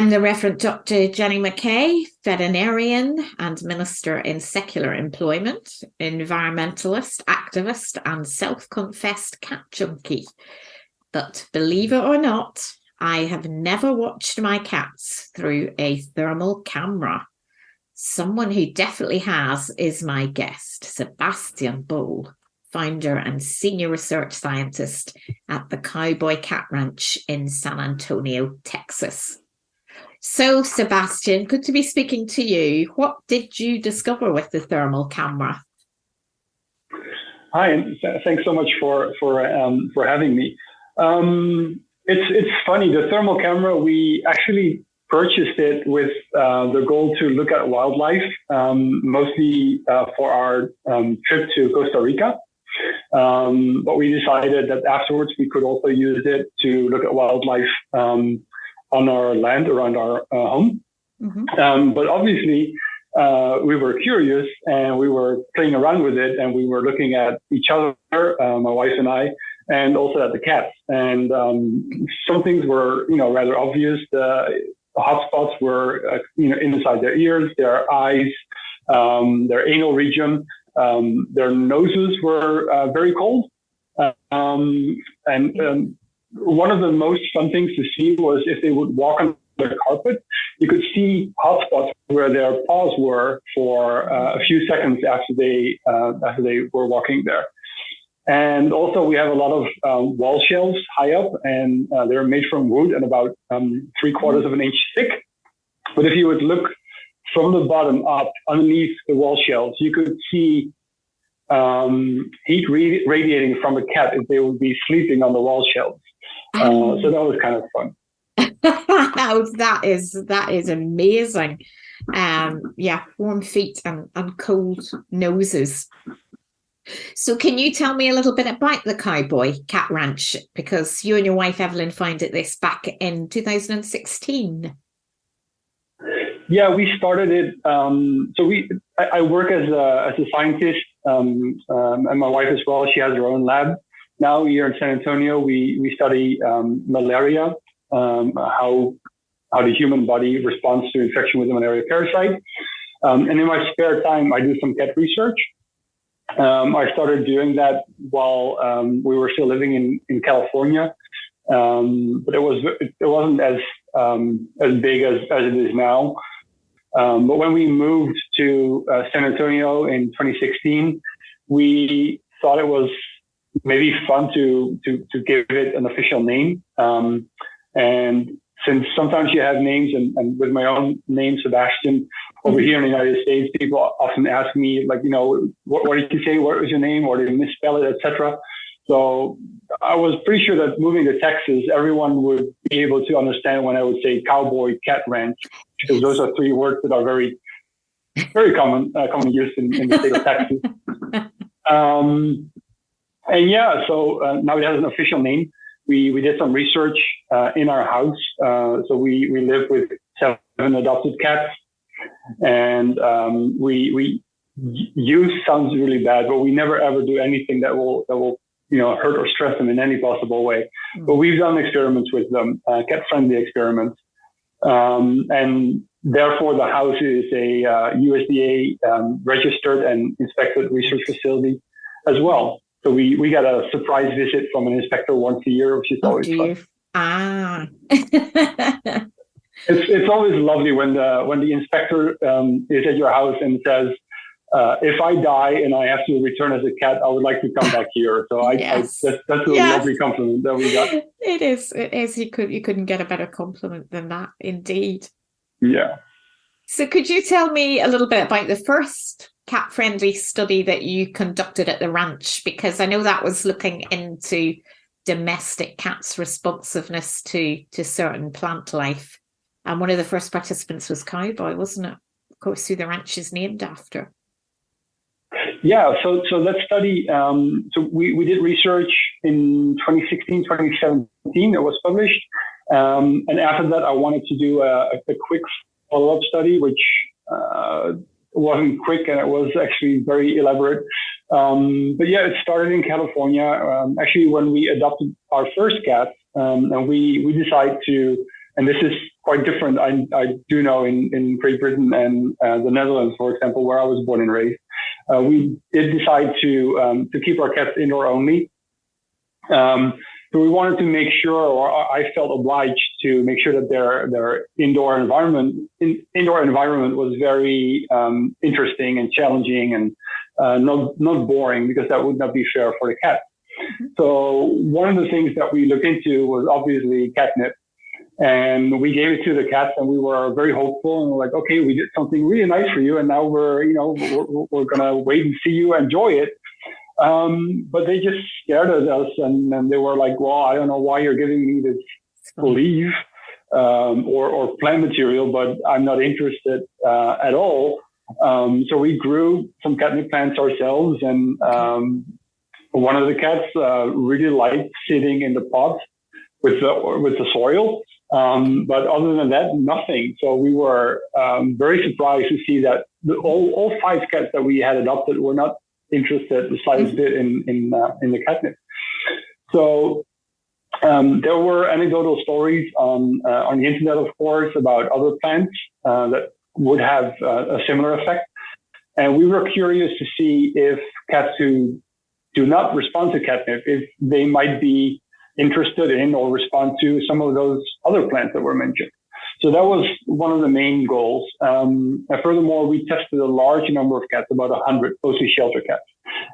I'm the Reverend Dr. Jenny McKay, veterinarian and minister in secular employment, environmentalist, activist, and self-confessed cat junkie. But believe it or not, I have never watched my cats through a thermal camera. Someone who definitely has is my guest, Sebastiaan Bol, founder and senior research scientist at the Cowboy Cat Ranch in San Antonio, Texas. So, Sebastiaan, good to be speaking to you. What did you discover with the thermal camera? Hi, and thanks so much for having me. It's funny. The thermal camera, we actually purchased it with the goal to look at wildlife, mostly for our trip to Costa Rica. But we decided that afterwards we could also use it to look at wildlife on our land around our home. Mm-hmm. But obviously, we were curious and we were playing around with it, and we were looking at each other, my wife and I, and also at the cats. And some things were, rather obvious. The hotspots were, inside their ears, their eyes, their anal region. Their noses were very cold. One of the most fun things to see was if they would walk on the carpet, you could see hotspots where their paws were for a few seconds after they were walking there. And also we have a lot of wall shelves high up, and they're made from wood and about 3/4 of an inch thick. But if you would look from the bottom up underneath the wall shelves, you could see heat radiating from a cat if they would be sleeping on the wall shelves. So that was kind of fun. that is amazing. Warm feet and cold noses. So can you tell me a little bit about the Cowboy Cat Ranch? Because you and your wife Evelyn founded this back in 2016. Yeah, we started it. I work as a scientist, and my wife as well. She has her own lab. Now here in San Antonio, we study malaria, how the human body responds to infection with a malaria parasite. And in my spare time, I do some cat research. I started doing that while we were still living in California, but it wasn't as big as it is now. But when we moved to San Antonio in 2016, we thought it was maybe fun to give it an official name. And since sometimes you have names, and with my own name, Sebastiaan, over here in the United States, people often ask me, like, what did you say? What was your name? Or did you misspell it, etc. So I was pretty sure that moving to Texas, everyone would be able to understand when I would say Cowboy Cat Ranch, because those are three words that are very, very commonly used in the state of Texas. So now it has an official name. We did some research in our house. So we live with 7 adopted cats, and we use sounds really bad, but we never ever do anything that will hurt or stress them in any possible way. But we've done experiments with them, cat-friendly experiments, and therefore the house is a USDA registered and inspected research facility as well. So we got a surprise visit from an inspector once a year, which is always fun. It's always lovely when the inspector is at your house and says, if I die and I have to return as a cat, I would like to come back here. So that's a lovely compliment that we got. It is. You couldn't get a better compliment than that, indeed. Yeah. So could you tell me a little bit about the first cat-friendly study that you conducted at the ranch? Because I know that was looking into domestic cats' responsiveness to certain plant life. And one of the first participants was Cowboy, wasn't it? Of course, who the ranch is named after. Yeah, so that study, we did research in 2016, 2017, it was published. And after that, I wanted to do a quick follow-up study, which wasn't quick, and it was actually very elaborate. But yeah, it started in California. Actually, when we adopted our first cat, and we decided to And this is quite different. I do know in Great Britain and the Netherlands, for example, where I was born and raised, we did decide to keep our cats indoor only. So we wanted to make sure, or I felt obliged to make sure that their indoor environment was very interesting and challenging and not boring, because that would not be fair for the cat. So one of the things that we looked into was obviously catnip. And we gave it to the cats, and we were very hopeful. And we're like, okay, we did something really nice for you, and now we're gonna wait and see you enjoy it. But they just scared at us, and they were like, well, I don't know why you're giving me this leaf or plant material, but I'm not interested at all. So we grew some catnip plants ourselves, and one of the cats really liked sitting in the pot with the soil. But other than that, nothing. So we were very surprised to see that all 5 cats that we had adopted were not interested the slightest bit in the catnip. So there were anecdotal stories on the internet, of course, about other plants that would have a similar effect. And we were curious to see if cats who do not respond to catnip, if they might be interested in or respond to some of those other plants that were mentioned. So that was one of the main goals. And furthermore, we tested a large number of cats, about 100, mostly shelter cats.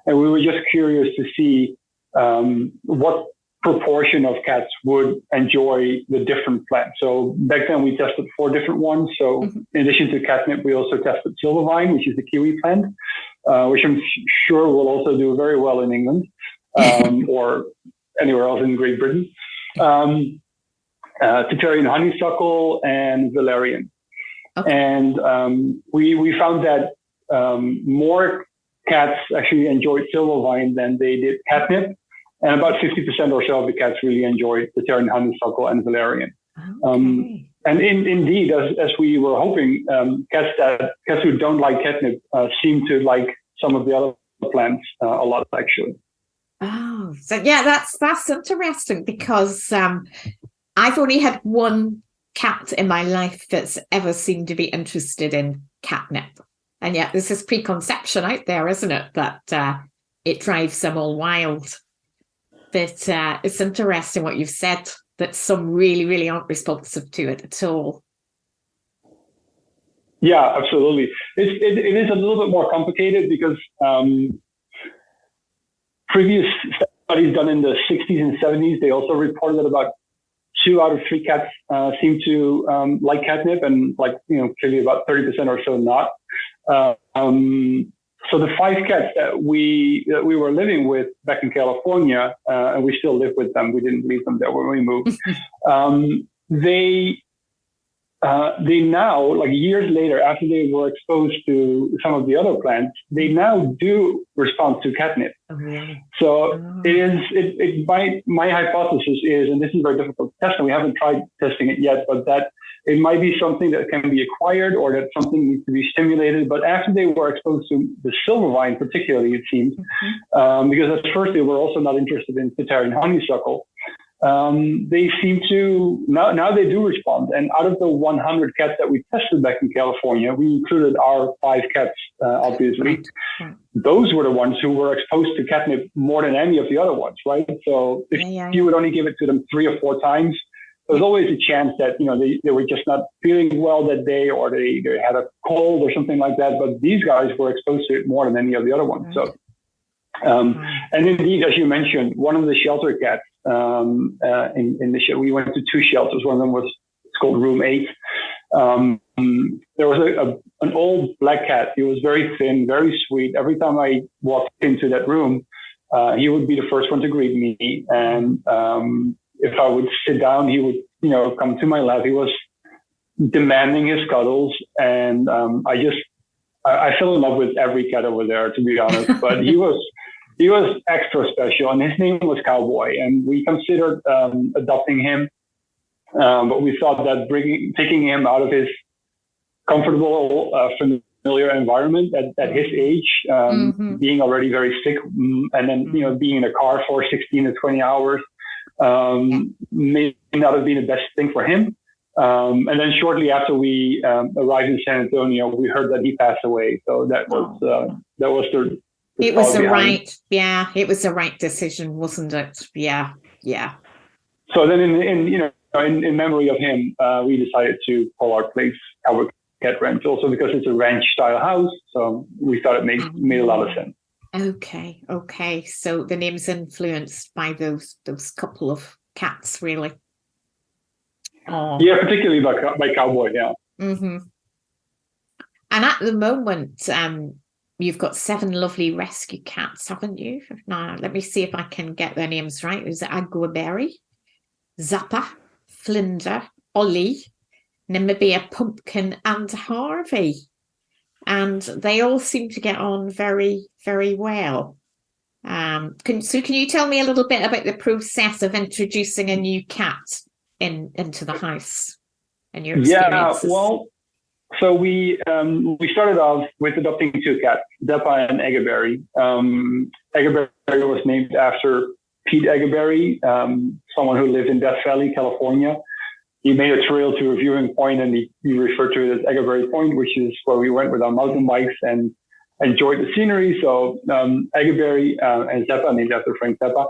And we were just curious to see what proportion of cats would enjoy the different plants. So back then we tested 4 different ones. So in addition to catnip, we also tested silvervine, which is the kiwi plant, which I'm sure will also do very well in England or anywhere else in Great Britain. Tatarian honeysuckle and valerian. Okay. And we found that more cats actually enjoyed silvervine than they did catnip, and about 50% or so of the cats really enjoyed Tatarian honeysuckle and valerian. Okay. And indeed, as we were hoping, cats who don't like catnip seem to like some of the other plants a lot, actually. Oh, so yeah, that's interesting, because I've only had one cat in my life that's ever seemed to be interested in catnip. And yet there's this preconception out there, isn't it, that it drives them all wild. But it's interesting what you've said, that some really, really aren't responsive to it at all. Yeah, absolutely. It is a little bit more complicated, because previous studies done in the 60s and 70s, they also reported that about 2 out of 3 cats seem to like catnip, and clearly about 30% or so not. So the 5 cats that we were living with back in California, and we still live with them, we didn't leave them there when we moved. They now, like years later, after they were exposed to some of the other plants, they now do respond to catnip. Oh, really? So my hypothesis is, and this is very difficult to test, and we haven't tried testing it yet, but that it might be something that can be acquired, or that something needs to be stimulated. But after they were exposed to the silvervine, particularly, it seems, because at first they were also not interested in Tatarian honeysuckle, they seem to now they do respond. And out of the 100 cats that we tested back in California, we included our 5 cats, obviously. Those were the ones who were exposed to catnip more than any of the other ones, right? So if you would only give it to them 3 or 4 times, there's always a chance that they were just not feeling well that day, or they had a cold or something like that. But these guys were exposed to it more than any of the other ones. So, and indeed, as you mentioned, one of the shelter cats in the show, we went to 2 shelters. One of them was called Room 8. There was an old black cat. He was very thin, very sweet. Every time I walked into that room, he would be the first one to greet me, and if I would sit down, he would, come to my lap. He was demanding his cuddles, and I fell in love with every cat over there, to be honest. But he was extra special, and his name was Cowboy, and we considered adopting him, but we thought that taking him out of his comfortable, familiar environment at his age, being already very sick, and then being in a car for 16 to 20 hours. May not have been the best thing for him. And then shortly after we arrived in San Antonio, we heard that he passed away. So that was the it was the right, it was the right decision, wasn't it? Yeah. So then in memory of him, we decided to call our place Cowboy Cat Ranch, also because it's a ranch style house. So we thought it made a lot of sense. Okay. So the name's influenced by those couple of cats, really. Oh. Yeah, particularly by Cowboy, yeah. Mm-hmm. And at the moment, you've got 7 lovely rescue cats, haven't you? Now, let me see if I can get their names right. Is it Aguaberry, Zappa, Flinder, Ollie, Namibia Pumpkin, and Harvey. And they all seem to get on very, very well. Can you tell me a little bit about the process of introducing a new cat into the house and your experiences? Yeah, well, so we started off with adopting 2 cats, Zappa and Eggerberry. Eggerberry was named after Pete Eggerberry, someone who lived in Death Valley, California. He made a trail to a viewing point, and he referred to it as Eggerberry Point, which is where we went with our mountain bikes and enjoyed the scenery. So Eggerberry and Zappa, named after Frank Zappa.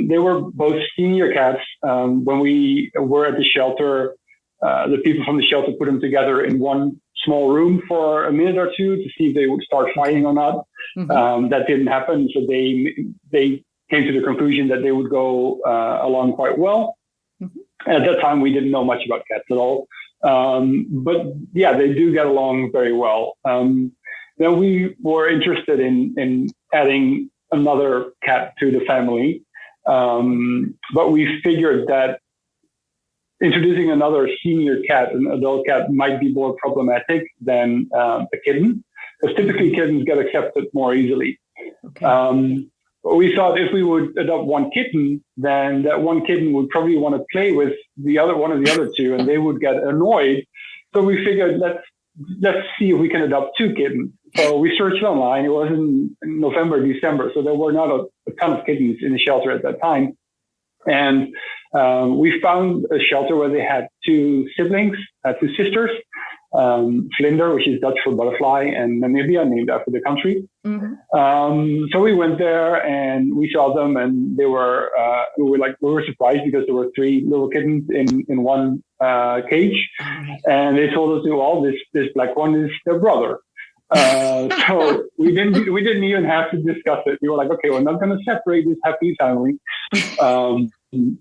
They were both senior cats. When we were at the shelter, the people from the shelter put them together in one small room for a minute or two to see if they would start fighting or not. Mm-hmm. That didn't happen. So they came to the conclusion that they would go along quite well. Mm-hmm. At that time, we didn't know much about cats at all. But yeah, they do get along very well. Then we were interested in adding another cat to the family. But we figured that introducing another senior cat, an adult cat, might be more problematic than a kitten, because typically kittens get accepted more easily. Okay. But we thought if we would adopt one kitten, then that one kitten would probably want to play with one of the other 2, and they would get annoyed. So we figured let's see if we can adopt 2 kittens. So we searched online. It was in November, December, so there were not a ton of kittens in the shelter at that time. And we found a shelter where they had 2 siblings, 2 sisters, Flinder, which is Dutch for butterfly, and Namibia, named after the country. Mm-hmm. So we went there and we saw them, and we were surprised because there were 3 little kittens in one cage, and they told us, well, this black one is their brother. So we didn't even have to discuss it. We were like, okay, we're not going to separate this happy family.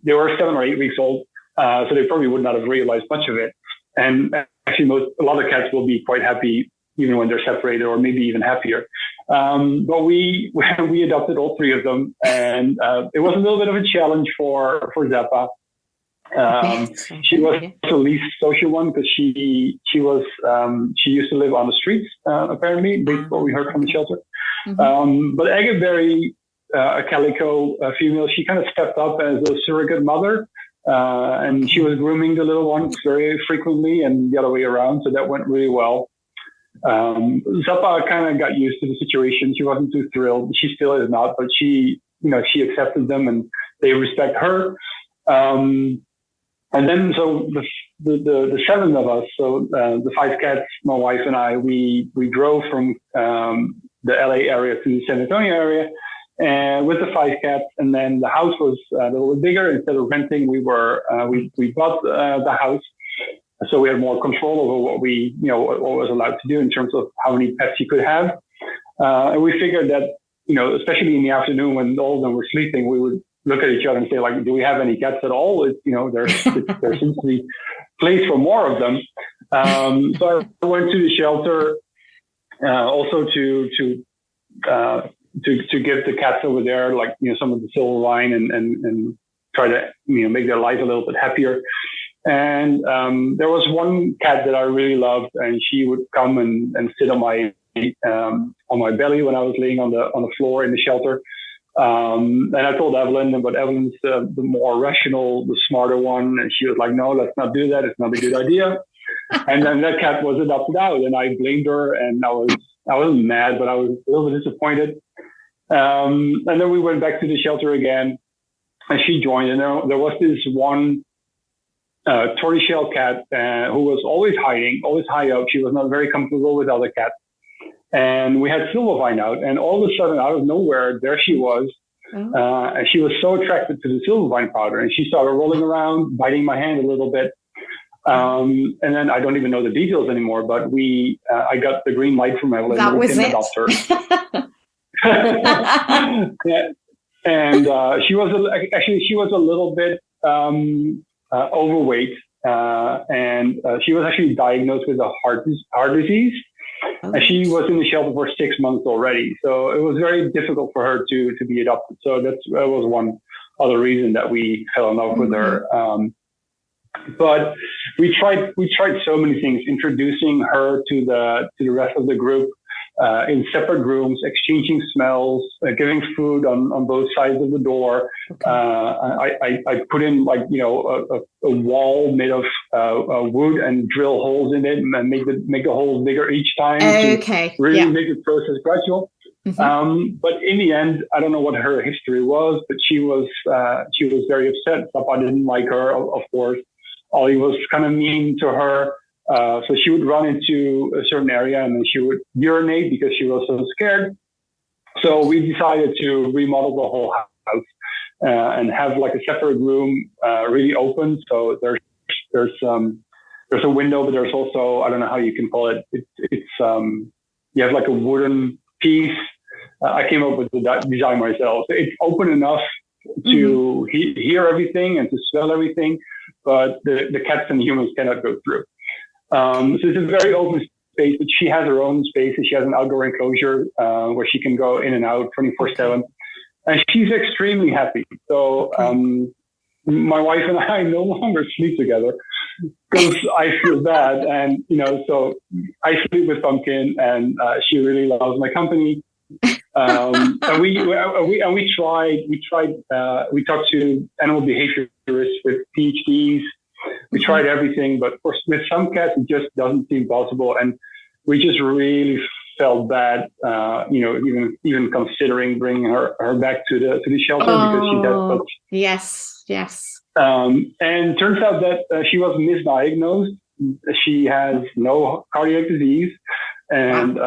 They were 7 or 8 weeks old, so they probably would not have realized much of it. And actually, a lot of cats will be quite happy even when they're separated, or maybe even happier. But we adopted all 3 of them, and it was a little bit of a challenge for Zappa. She was the least social one because she used to live on the streets, apparently, based on what we heard from the shelter. Mm-hmm. But Eggerberry, a calico female, she kind of stepped up as a surrogate mother, and she was grooming the little ones very frequently, and the other way around. So that went really well. Zappa kind of got used to the situation. She wasn't too thrilled. She still is not, but she accepted them, and they respect her. And then, so the 7 of us, so the 5 cats, my wife and I, we drove from the LA area to the San Antonio area, and with the 5 cats. And then the house was a little bit bigger. Instead of renting, we bought the house, so we had more control over what what was allowed to do in terms of how many pets you could have. And we figured that, especially in the afternoon when all of them were sleeping, we would look at each other and say, like, do we have any cats at all? There seems to be place for more of them. So I went to the shelter also to give the cats over there, like, some of the silver wine and try to, make their life a little bit happier. And there was one cat that I really loved, and she would come and sit on my belly when I was laying on the floor in the shelter. And I told Evelyn, but Evelyn's the more rational, the smarter one. And she was like, no, let's not do that. It's not a good idea. And then that cat was adopted out, and I blamed her, and I wasn't mad, but I was a little bit disappointed. And then we went back to the shelter again, and she joined, and there was this one tortoiseshell cat who was always hiding, always high up. She was not very comfortable with other cats. And we had Silvervine out, and all of a sudden, out of nowhere, there she was. And she was so attracted to the Silvervine powder, and she started rolling around, biting my hand a little bit. And then I don't even know the details anymore, but I got the green light from Evelyn. That was it. Adopt her. Yeah. And she was a little bit overweight, and she was actually diagnosed with a heart disease. And she was in the shelter for 6 months already, so it was very difficult for her to be adopted. So that was one other reason that we fell in love with her. But we tried so many things, introducing her to the rest of the group in separate rooms, exchanging smells, giving food on both sides of the door. Okay. I put in a wall made of wood and drill holes in it and make the holes bigger each time to really make the process gradual. Mm-hmm. But in the end, I don't know what her history was, but she was very upset. Papa didn't like her, of course. Ollie was kind of mean to her. So she would run into a certain area and then she would urinate because she was so scared. So we decided to remodel the whole house and have like a separate room, really open. So there's a window, but there's also, I don't know how you can call it. It's you have like a wooden piece. I came up with the design myself. It's open enough to hear everything and to smell everything, but the cats and humans cannot go through. So it's a very open space, but she has her own space and she has an outdoor enclosure where she can go in and out 24/7. And she's extremely happy. So my wife and I no longer sleep together because I feel bad. And, so I sleep with Pumpkin and she really loves my company. And we talked to animal behaviorists with PhDs. We tried everything, but with some cats, it just doesn't seem possible. And we just really felt bad, even considering bringing her back to the shelter because she has such. Yes. And turns out that she was misdiagnosed. She has no cardiac disease. And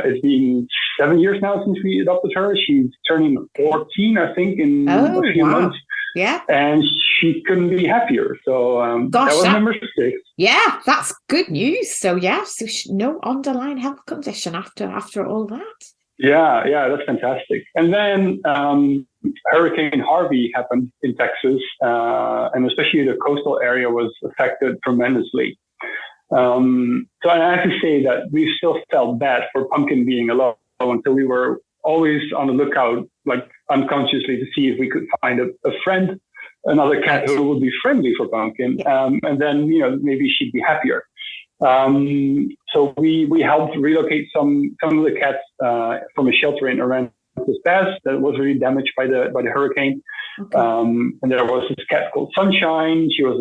it's been 7 years now since we adopted her. She's turning 14, I think, in a few months. Yeah. And she couldn't be happier. So that was number 6. Yeah, that's good news. So no underlying health condition after all that. Yeah, that's fantastic. And then Hurricane Harvey happened in Texas, and especially the coastal area was affected tremendously. So I have to say that we still felt bad for Pumpkin being alone until we were always on the lookout, like unconsciously, to see if we could find a friend, another cat who would be friendly for Pumpkin, and then maybe she'd be happier. So we helped relocate some of the cats from a shelter in Aransas Pass that was really damaged by the hurricane. Okay. And there was this cat called Sunshine. She was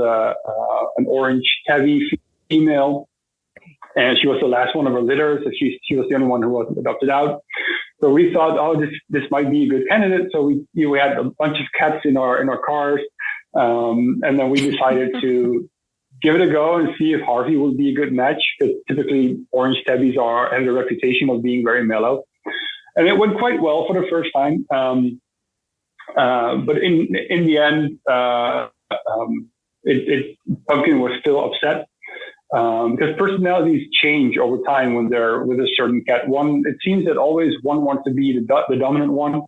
an orange tabby female, and she was the last one of her litter, so she was the only one who wasn't adopted out. So we thought, this might be a good candidate. So we had a bunch of cats in our cars, and then we decided to give it a go and see if Harvey would be a good match, because typically orange tabbies have the reputation of being very mellow, and it went quite well for the first time. But in the end, Pumpkin was still upset. Because personalities change over time when they're with a certain cat. It seems that always one wants to be the dominant one,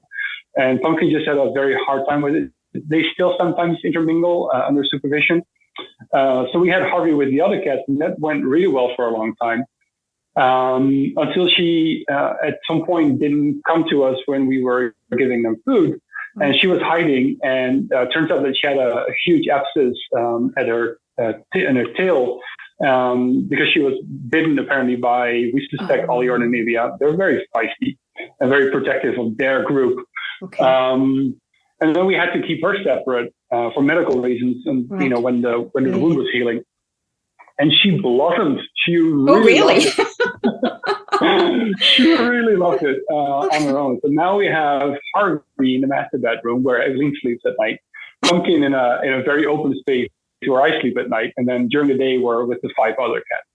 and Pumpkin just had a very hard time with it. They still sometimes intermingle under supervision. So we had Harvey with the other cats, and that went really well for a long time. Until she, at some point, didn't come to us when we were giving them food, and she was hiding. And turns out that she had a huge abscess at her in her tail. Because she was bitten apparently by, we suspect, Oleornamibia. They're very feisty and very protective of their group. Okay. And then we had to keep her separate for medical reasons, and when the wound was healing. And she blossomed. She really loved it. She really loved it on her own. So now we have Harvey in the master bedroom where Evelyn sleeps at night. Pumpkin in a very open space where I sleep at night, and then during the day we're with the 5 other cats.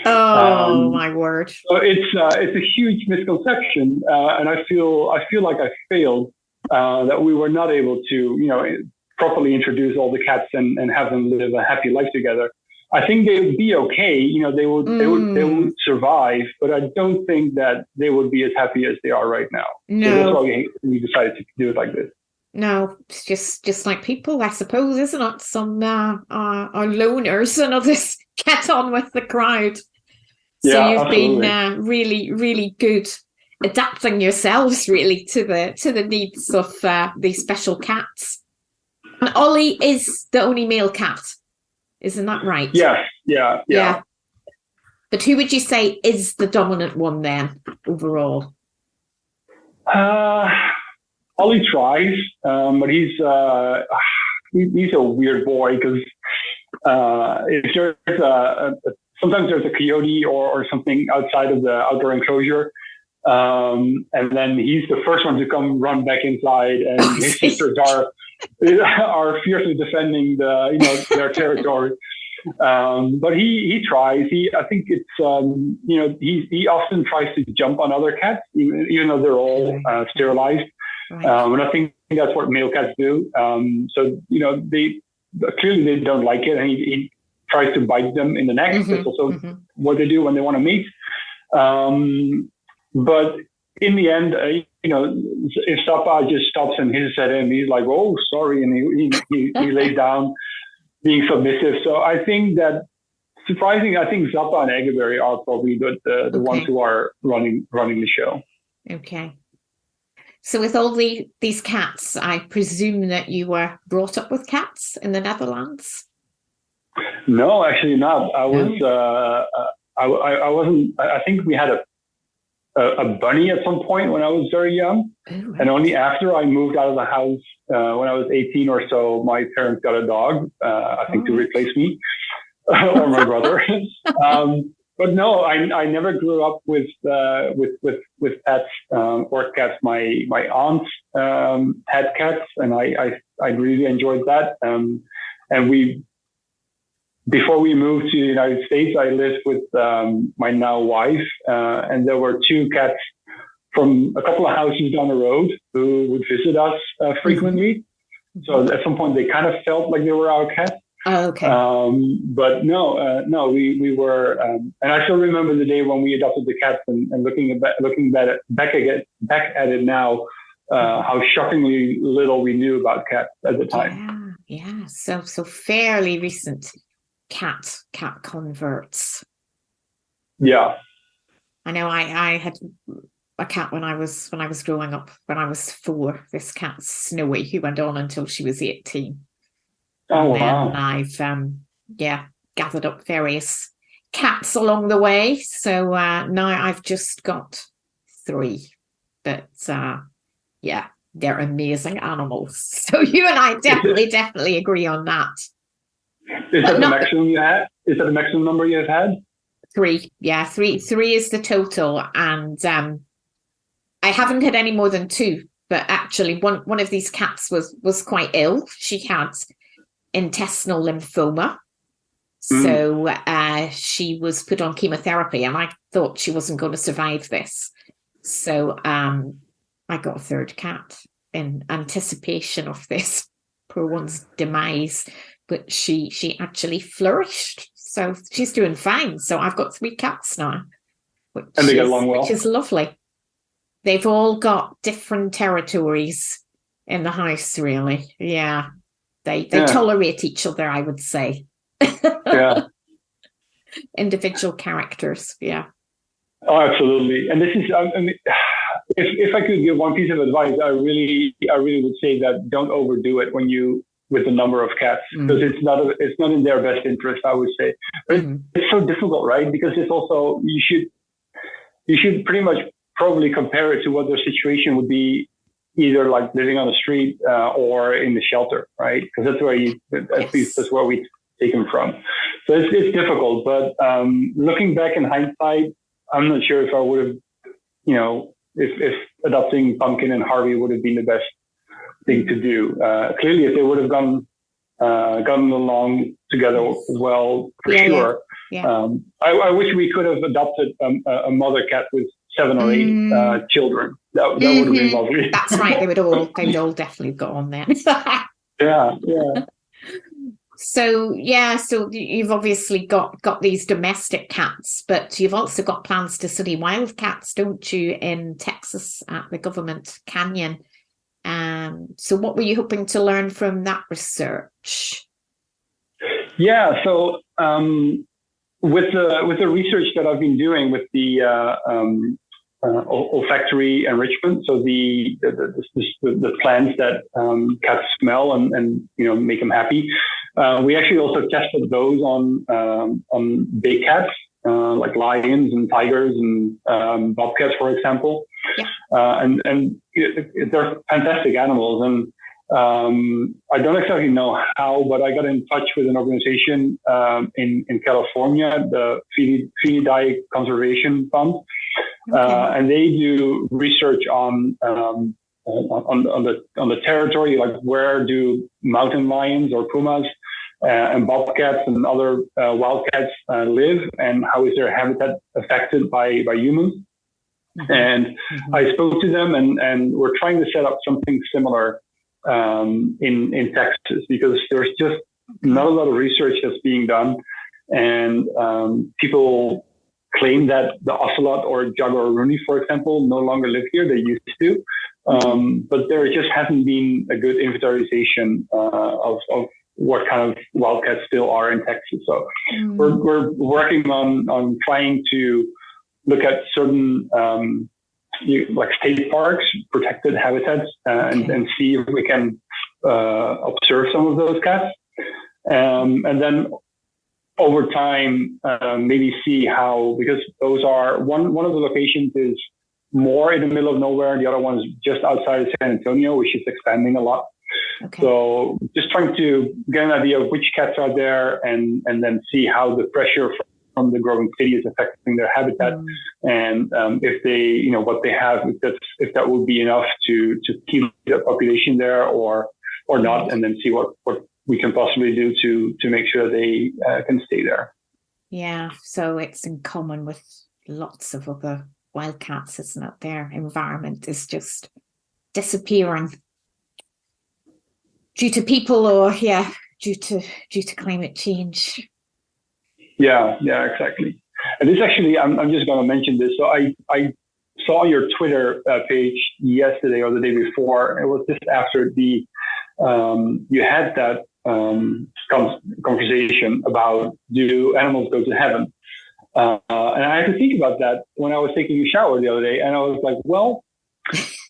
Oh, my word! So it's a huge misconception, and I feel like I failed that we were not able to properly introduce all the cats and have them live a happy life together. I think they would be okay. They would survive, but I don't think that they would be as happy as they are right now. No. So that's why we decided to do it like this. No, it's just like people, I suppose, isn't it? Some are loners and others get on with the crowd. So Yeah, you've absolutely. been really, really good adapting yourselves really to the needs of these special cats. And Ollie is the only male cat, isn't that right? Yes, yeah. But who would you say is the dominant one then overall? Ollie tries, but he's a weird boy because if there's sometimes there's a coyote or something outside of the outdoor enclosure, and then he's the first one to come run back inside, and his sisters are fiercely defending their territory. But he tries. I think it's he often tries to jump on other cats, even though they're all sterilized. Right. And I think that's what male cats do. So they clearly don't like it, and he tries to bite them in the neck. Mm-hmm. That's also what they do when they want to mate. But in the end, if Zappa just stops and hisses at him, he's like, "Oh, sorry," and he lays down, being submissive. So I think that surprisingly, I think Zappa and Eggeberry are probably the ones who are running the show. Okay. So with all these cats, I presume that you were brought up with cats in the Netherlands? No, actually not. I wasn't. I think we had a bunny at some point when I was very young, and only after I moved out of the house when I was 18 or so, my parents got a dog. I think to replace me or my brother. But no, I never grew up with pets or cats. My aunts had cats, and I really enjoyed that. And before we moved to the United States, I lived with my now wife, and there were 2 cats from a couple of houses down the road who would visit us frequently. So at some point, they kind of felt like they were our cats. Oh, okay. But no, we were, and I still remember the day when we adopted the cats, and looking back at it now, how shockingly little we knew about cats at the time. Yeah. So fairly recent cat converts. Yeah. I know. I had a cat when I was growing up. When I was 4, this cat Snowy, who went on until she was 18. Oh, and wow. then I've gathered up various cats along the way. So now I've just got 3. But they're amazing animals. So you and I definitely agree on that. Is that the maximum you had? Is that the maximum number you have had? 3. Yeah, 3 is the total. And I haven't had any more than 2. But actually one of these cats was quite ill. She had intestinal lymphoma. So she was put on chemotherapy, and I thought she wasn't going to survive this. So I got a 3rd cat in anticipation of this poor one's demise. But she actually flourished. So she's doing fine. So I've got 3 cats now. And they get along well. Which is lovely. They've all got different territories in the house, really. Yeah. They tolerate each other, I would say. Yeah. Individual characters, yeah. Oh, absolutely. And this is, if I could give one piece of advice, I really would say that don't overdo it with the number of cats, because it's not in their best interest, I would say. But it's so difficult, right? Because it's also, you should pretty much probably compare it to what their situation would be, either like living on the street or in the shelter, right? Because that's where we take them from. So it's difficult, but looking back in hindsight, I'm not sure if I would have, if adopting Pumpkin and Harvey would have been the best thing to do. Clearly, if they would have gone gotten along together well, for sure. Yeah. I wish we could have adopted a mother cat with 7 or 8 children. That would have been lovely. That's right. They would all definitely go on there. Yeah. So you've obviously got these domestic cats, but you've also got plans to study wildcats, don't you, in Texas at the Government Canyon? So what were you hoping to learn from that research? Yeah, so with the research that I've been doing with the olfactory enrichment, so the plants that cats smell and make them happy. We actually also tested those on big cats, like lions and tigers and bobcats, for example. Yeah. And they're fantastic animals. And I don't exactly know how, but I got in touch with an organization in California, the Felidae Conservation Fund. Okay. And they do research on the territory, like where do mountain lions or pumas and bobcats and other wildcats live, and how is their habitat affected by humans. Mm-hmm. And I spoke to them, and we're trying to set up something similar in Texas, because there's just not a lot of research that's being done, and people claim that the ocelot or jaguaruni, for example, no longer live here. They used to, but there just hasn't been a good inventarization of what kind of wildcats still are in Texas. So we're working on trying to look at certain like state parks, protected habitats, and see if we can observe some of those cats, and then over time maybe see how, because those are one of the locations is more in the middle of nowhere, and the other one is just outside of San Antonio, which is expanding a lot. Okay. So just trying to get an idea of which cats are there, and then see how the pressure from the growing city is affecting their habitat, and if they, what they have, if that would be enough to keep the population there or not, and then see what we can possibly do to make sure they can stay there. Yeah, so it's in common with lots of other wildcats, isn't it? Their environment is just disappearing due to people, or due to climate change. Yeah, exactly. And this actually, I'm just going to mention this. So I saw your Twitter page yesterday or the day before. It was just after you had that conversation about, do animals go to heaven? And I had to think about that when I was taking a shower the other day. And I was like, well,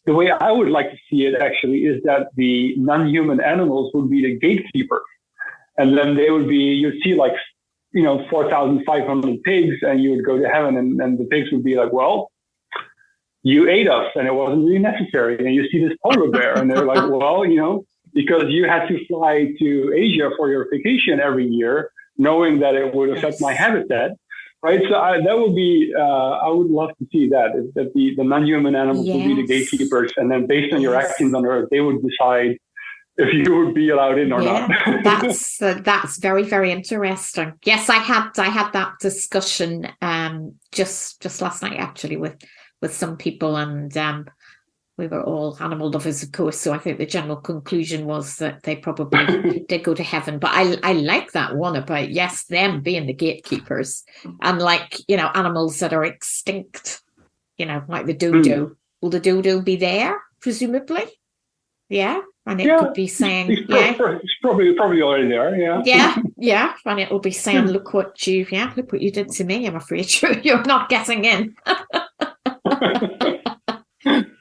the way I would like to see it actually is that the non-human animals would be the gatekeepers. And then they would be, you'd see like, 4,500 pigs, and you would go to heaven, and the pigs would be like, well, you ate us and it wasn't really necessary. And you see this polar bear, and they're like, well, because you had to fly to Asia for your vacation every year, knowing that it would affect my habitat, right? So that would be, I would love to see that the non-human animals would be the gatekeepers, and then based on your actions on Earth, they would decide if you would be allowed in or not. That's very, very interesting. Yes, I had that discussion just last night actually with some people, and we were all animal lovers, of course. So I think the general conclusion was that they probably did go to heaven. But I like that one about, yes, them being the gatekeepers, and like, animals that are extinct, like the dodo. Will the dodo be there, presumably? Yeah. And it could be saying, it's probably already there. Yeah. And it will be saying, look what you did to me. I'm afraid you're not getting in.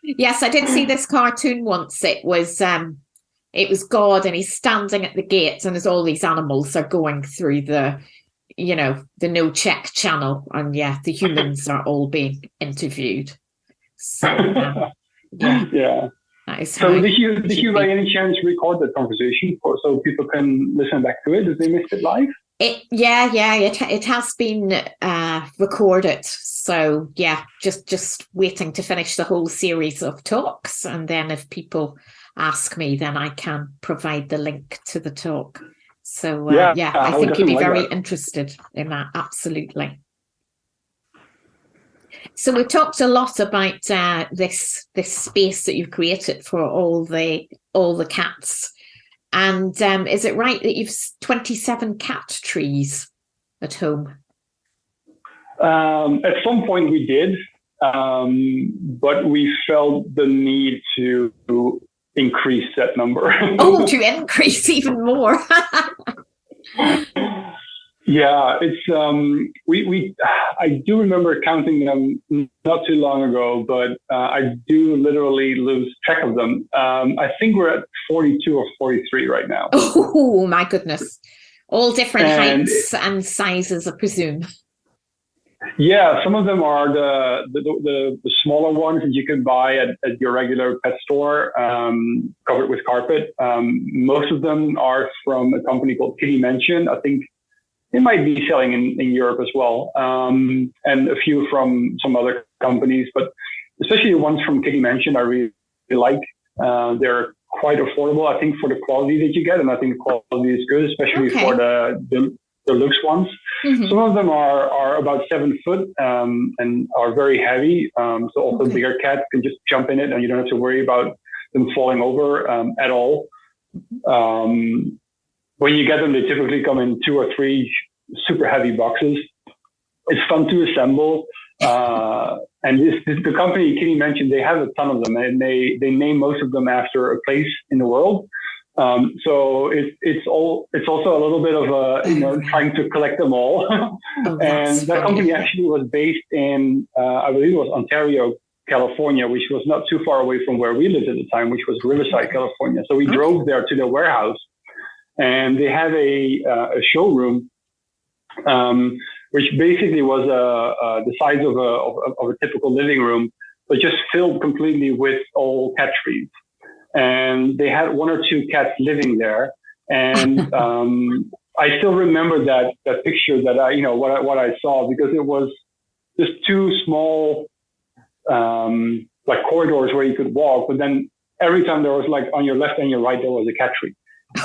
Yes, I did see this cartoon once. It was God, and he's standing at the gates, and there's all these animals are going through the no check channel, and the humans are all being interviewed. So yeah. So did you by any chance record that conversation so people can listen back to it if they missed it live? It has been recorded. So just waiting to finish the whole series of talks, and then if people ask me, then I can provide the link to the talk. So I would think you'd be definitely like very that. interested in that. Absolutely. So we've talked a lot about this space that you've created for all the cats. And is it right that you've 27 cat trees at home? At some point we did, but we felt the need to increase that number. Oh, to increase even more. Yeah, it's I do remember counting them not too long ago, but I do literally lose track of them. I think we're at 42 or 43 right now. Oh my goodness. All different And heights and sizes, I presume. yeah, some of them are the smaller ones that you can buy at your regular pet store, covered with carpet. Most of them are from a company called Kitty Mansion. I think they might be selling in Europe as well, and a few from some other companies, but especially the ones from Kitty Mansion I really like. They're quite affordable, I think, for the quality that you get, and I think the quality is good, especially for the deluxe ones. Mm-hmm. Some of them are about 7 foot and are very heavy, so also bigger cats can just jump in it, and you don't have to worry about them falling over at all. When you get them, they typically come in 2 or 3 super heavy boxes. It's fun to assemble. And the company Kitty mentioned, they have a ton of them, and they name most of them after a place in the world. So it's also a little bit of a, trying to collect them all. And that company actually was based in, I believe it was Ontario, California, which was not too far away from where we lived at the time, which was Riverside, California. So we drove there to their warehouse. And they have a showroom, which basically was the size of a typical living room, but just filled completely with all cat trees. And they had 1 or 2 cats living there. And I still remember that picture that what I saw, because it was just 2 small like corridors where you could walk, but then every time there was, like, on your left and your right, there was a cat tree.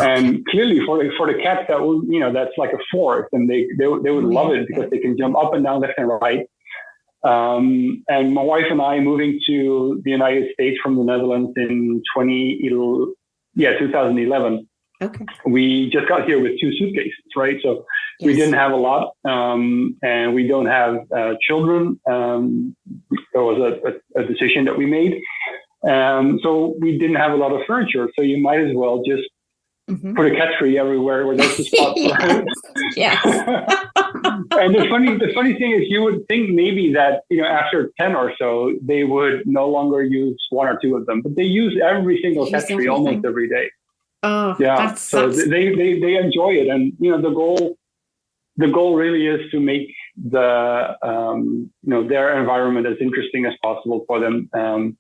And clearly for the cats, that would, that's like a forest, and they would love it because they can jump up and down left and right. And my wife and I, moving to the United States from the Netherlands in 2011. Okay. We just got here with 2 suitcases, right? So we didn't have a lot, and we don't have children. There was a decision that we made. So we didn't have a lot of furniture. So you might as well just put a cat tree everywhere where there's a spot. Yes. And the funny thing is, you would think maybe that, after 10 or so, they would no longer use 1 or 2 of them, but they use every single cat tree almost every day. Oh, yeah. So they enjoy it. And, the goal really is to make their environment as interesting as possible for them.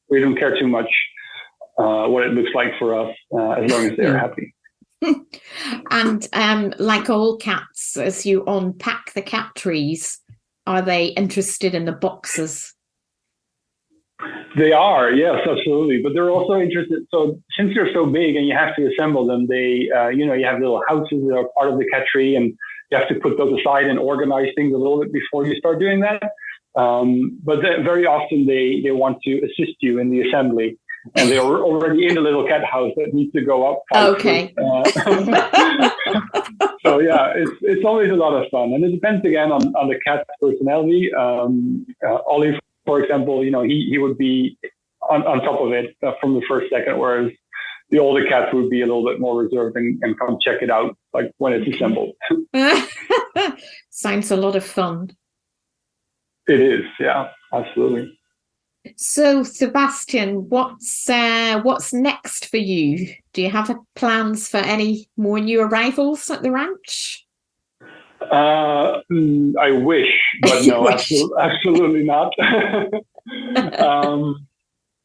We don't care too much what it looks like for us, as long as they're happy. And like all cats, as you unpack the cat trees, are they interested in the boxes? They are, yes, absolutely. But they're also interested. So since they're so big and you have to assemble them, they, you have little houses that are part of the cat tree, and you have to put those aside and organize things a little bit before you start doing that. But very often they want to assist you in the assembly. And they're already in the little cat house that needs to go up. Okay. So yeah, it's always a lot of fun, and it depends again on the cat's personality. Ollie, for example, he would be on top of it from the first second, whereas the older cats would be a little bit more reserved and come check it out, like when it's assembled. Sounds a lot of fun. It is, yeah, absolutely. So, Sebastiaan, what's next for you? Do you have plans for any more new arrivals at the ranch? I wish, but no, absolutely not.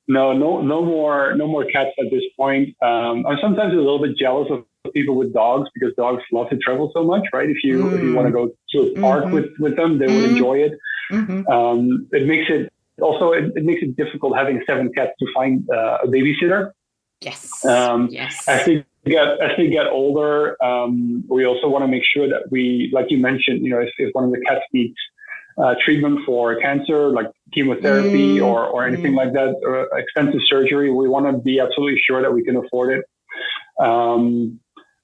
No more cats at this point. I'm sometimes a little bit jealous of people with dogs, because dogs love to travel so much, right? If you want to go to a park with them, they would enjoy it. It makes it difficult having 7 cats to find a babysitter. Yes. Yes. As they get older, we also want to make sure that we, like you mentioned, if one of the cats needs treatment for cancer, like chemotherapy or anything like that, or extensive surgery, we want to be absolutely sure that we can afford it.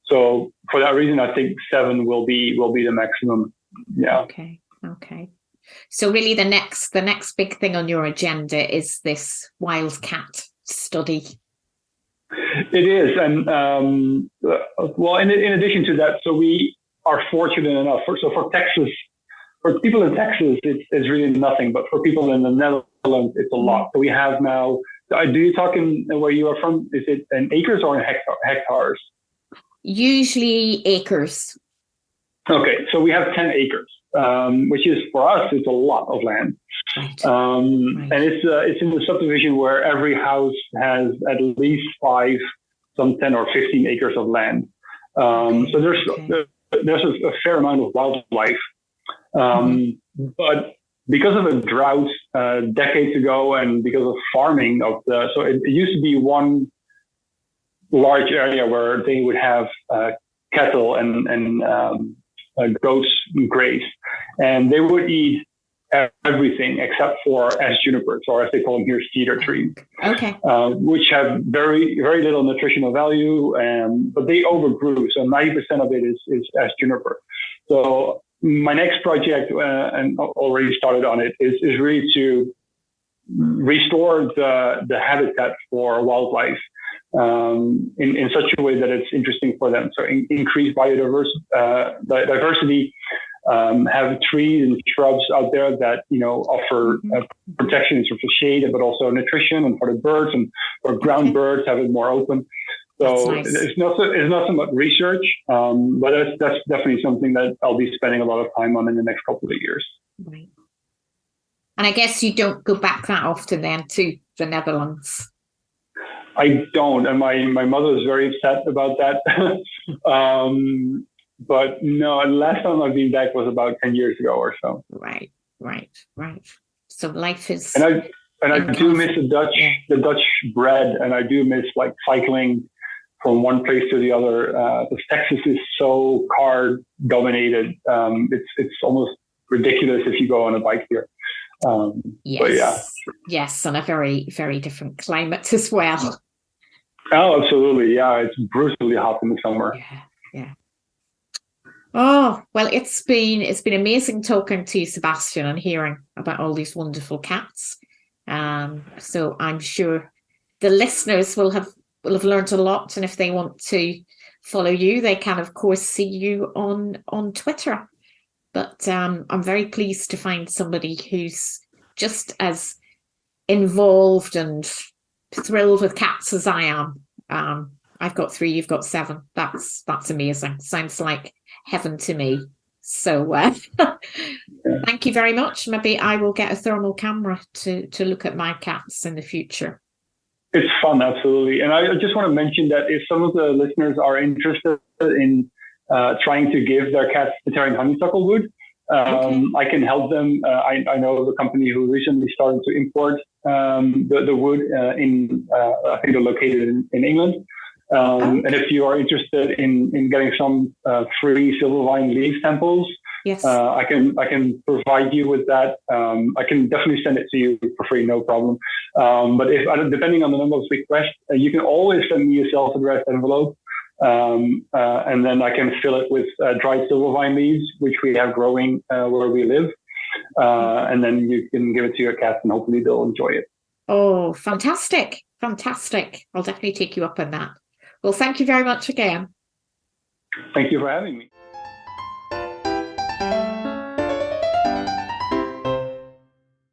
So for that reason, I think 7 will be the maximum. Yeah. Okay. So really, the next big thing on your agenda is this wildcat study. It is, and well, in addition to that, so we are fortunate enough. For Texas, for people in Texas, it's really nothing, but for people in the Netherlands, it's a lot. So we have now. Do you talk in where you are from? Is it in acres or in hectares? Usually acres. Okay, so we have 10 acres, which is for us, it's a lot of land. Right. And it's in the subdivision where every house has at least 5, some 10 or 15 acres of land. So there's a fair amount of wildlife. But because of a drought decades ago, and because of farming so it used to be one large area where they would have cattle and goats graze, and they would eat everything except for ash junipers, or as they call them here, cedar trees, which have very, very little nutritional value, but they overgrew. So 90% of it is ash juniper. So my next project, and already started on it, is really to restore the habitat for wildlife in such a way that it's interesting for them. So increase diversity, have trees and shrubs out there that offer protection in terms of shade, but also nutrition, and for the birds, and for ground birds, have it more open. So nice. It's not so much research, but that's definitely something that I'll be spending a lot of time on in the next couple of years. Right. And I guess you don't go back that often then to the Netherlands. I don't, and my mother is very upset about that. But no, the last time I've been back was about 10 years ago or so. Right. So life is. And I do miss the Dutch bread, and I do miss like cycling from one place to the other. Because Texas is so car dominated. It's almost ridiculous if you go on a bike here. Yes. But yeah. Yes, and a very, very different climate as well. Oh, absolutely. Yeah, it's brutally hot in the summer. Yeah. Oh, well, it's been amazing talking to you, Sebastiaan, and hearing about all these wonderful cats. So I'm sure the listeners will have learned a lot, and if they want to follow you, they can of course see you on Twitter. But I'm very pleased to find somebody who's just as involved and thrilled with cats as I am. I've got 3, you've got 7. That's amazing. Sounds like heaven to me. So thank you very much. Maybe I will get a thermal camera to look at my cats in the future. It's fun, absolutely. And I just want to mention that if some of the listeners are interested in trying to give their cats vegetarian honeysuckle wood, I can help them. I know of a company who recently started to import the wood I think they're located in England. And if you are interested in getting some free silvervine leaf samples, yes, I can provide you with that. I can definitely send it to you for free, no problem. But depending on the number of requests, you can always send me a self-addressed envelope. And then I can fill it with dried silvervine leaves, which we have growing where we live. And then you can give it to your cats, and hopefully they'll enjoy it. Oh, fantastic. I'll definitely take you up on that. Well, thank you very much again. Thank you for having me.